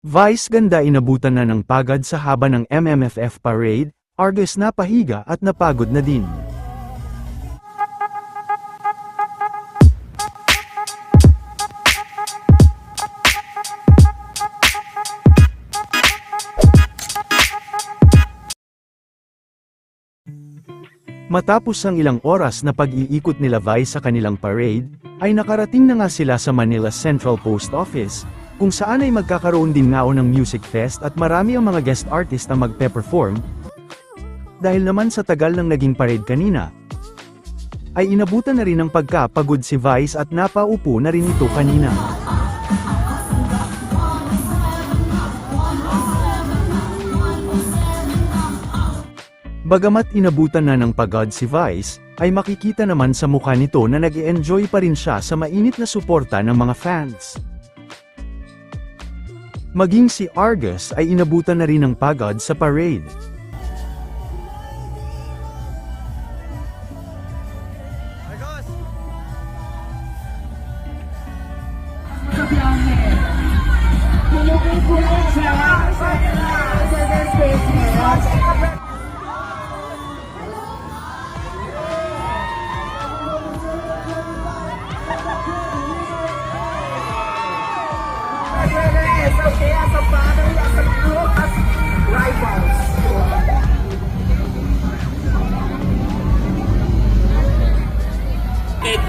Vice ganda inabutan na ng pagad sa haba ng MMFF parade, Argus napahiga at napagod na din. Matapos ang ilang oras na pag-iikot nila Vice sa kanilang parade, ay nakarating na nga sila sa Manila Central Post Office, kung saan ay magkakaroon din nga ng music fest at marami ang mga guest artist na magpe-perform. Dahil naman sa tagal ng naging parade kanina, ay inabutan na rin ng pagkapagod si Vice at napaupo na rin ito kanina. Bagamat inabutan na ng pagod si Vice, ay makikita naman sa mukha nito na nag-e-enjoy pa rin siya sa mainit na suporta ng mga fans. Maging si Argus ay inabutan na rin ng pagod sa parade. Okay, as a family, as a group, as rivals.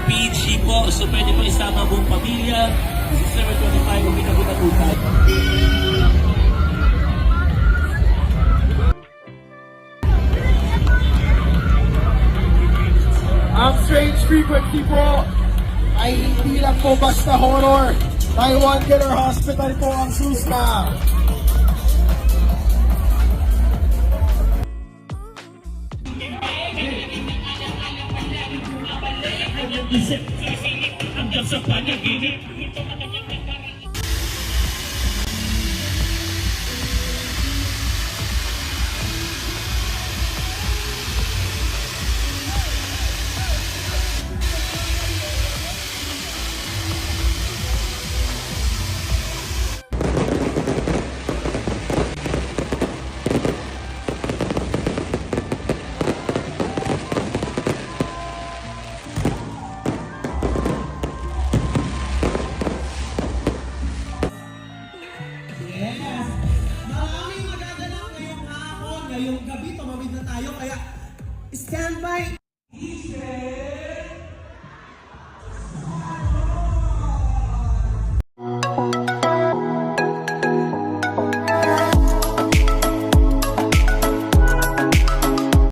PG po, so pwede po isama buong pamilya. December 25, kung pinabutan. Ang Strange Frequency po ay hindi lang po basta horror. Taiwan Killer Hospital po ang susma. Maraming magaganap ngayong hapon, ngayong gabi, tumawid na tayo, kaya stand by